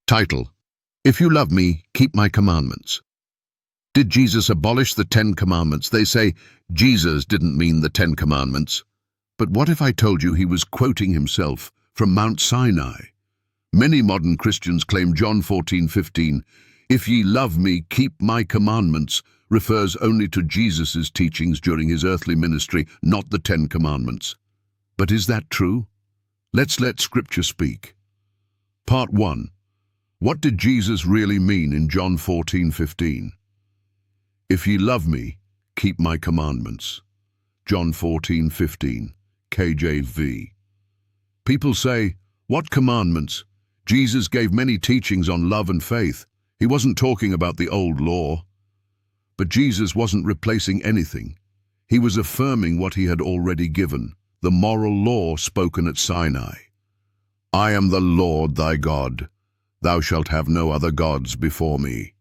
Title: If you love me, keep my commandments. Did Jesus abolish the 10 Commandments? They say Jesus didn't mean the 10 Commandments. But what if I told you he was quoting himself from Mount Sinai? Many modern Christians claim John 14:15, "If ye love me, keep my commandments," refers only to Jesus' teachings during his earthly ministry, not the 10 Commandments. But is that true? Let's let Scripture speak. Part 1. What did Jesus really mean in John 14:15? If ye love me, keep my commandments. John 14:15, KJV. People say, what commandments? Jesus gave many teachings on love and faith. He wasn't talking about the old law. But Jesus wasn't replacing anything. He was affirming what he had already given, the moral law spoken at Sinai. I am the Lord thy God. Thou shalt have no other gods before me.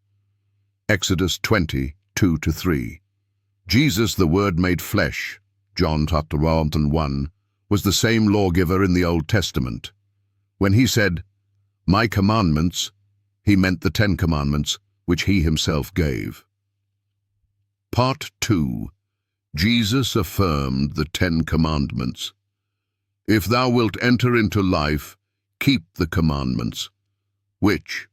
Exodus 20:2-3. Jesus, the Word made flesh, John 1, was the same lawgiver in the Old Testament. When he said, my commandments, he meant the 10 Commandments, which he himself gave. Part 2. Jesus affirmed the 10 Commandments. If thou wilt enter into life, keep the commandments, which,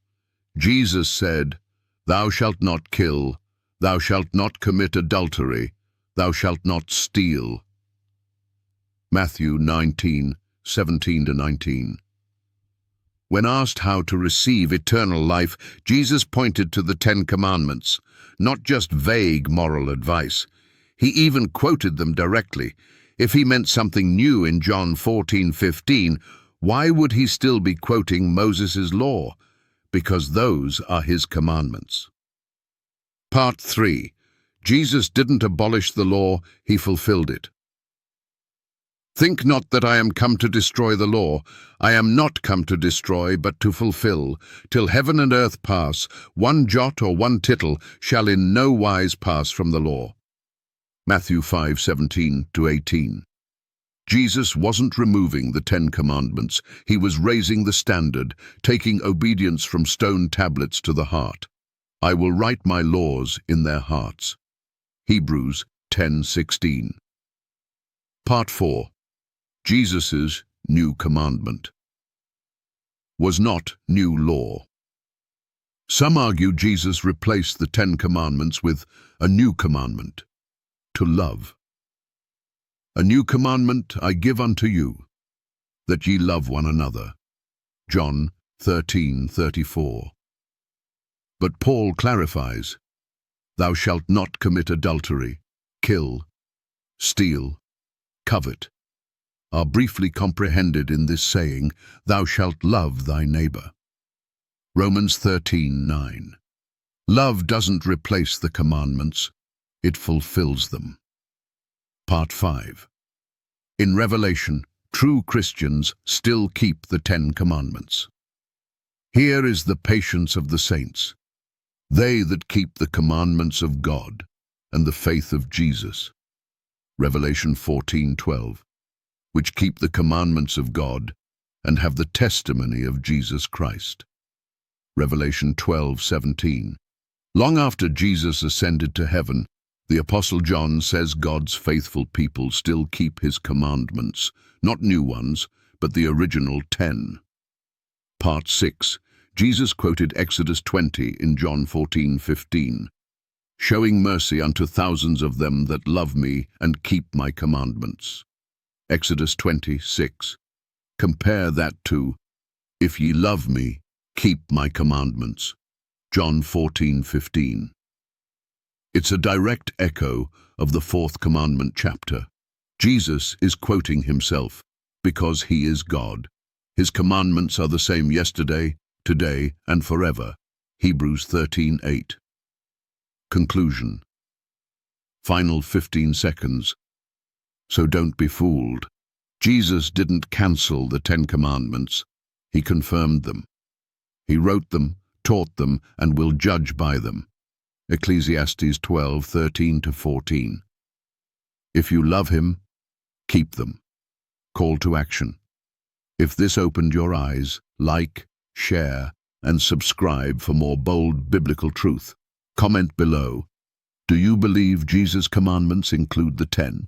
Jesus said, thou shalt not kill, thou shalt not commit adultery, thou shalt not steal. Matthew 19:17-19. When asked how to receive eternal life, Jesus pointed to the 10 Commandments, not just vague moral advice. He even quoted them directly. If he meant something new in John 14:15, why would he still be quoting Moses' law? Because those are his commandments. Part 3. Jesus didn't abolish the law, he fulfilled it. Think not that I am come to destroy the law. I am not come to destroy, but to fulfill. Till heaven and earth pass, one jot or one tittle shall in no wise pass from the law. Matthew 5:17-18. Jesus wasn't removing the 10 Commandments. He was raising the standard, taking obedience from stone tablets to the heart. I will write my laws in their hearts. Hebrews 10:16. Part 4. Jesus' new commandment was not new law. Some argue Jesus replaced the 10 Commandments with a new commandment, to love. A new commandment I give unto you, that ye love one another. John 13:34. But Paul clarifies, thou shalt not commit adultery, kill, steal, covet, are briefly comprehended in this saying, thou shalt love thy neighbor. Romans 13:9. Love doesn't replace the commandments, it fulfills them. Part 5. In Revelation, true Christians still keep the 10 Commandments. Here is the patience of the saints, they that keep the commandments of God and the faith of Jesus. Revelation 14:12, which keep the commandments of God and have the testimony of Jesus Christ. Revelation 12:17. Long after Jesus ascended to heaven, the Apostle John says God's faithful people still keep his commandments, not new ones, but the original 10. Part 6. Jesus quoted Exodus 20 in John 14:15, showing mercy unto thousands of them that love me and keep my commandments. Exodus 20:6. Compare that to, if ye love me, keep my commandments. John 14:15. It's a direct echo of the 4th commandment chapter. Jesus is quoting himself because he is God. His commandments are the same yesterday, today, and forever. Hebrews 13:8. Conclusion. Final 15 seconds. So don't be fooled. Jesus didn't cancel the 10 Commandments. He confirmed them. He wrote them, taught them, and will judge by them. Ecclesiastes 12:13-14. If you love him, keep them. Call to action. If this opened your eyes, like, share, and subscribe for more bold biblical truth. Comment below. Do you believe Jesus' commandments include the 10?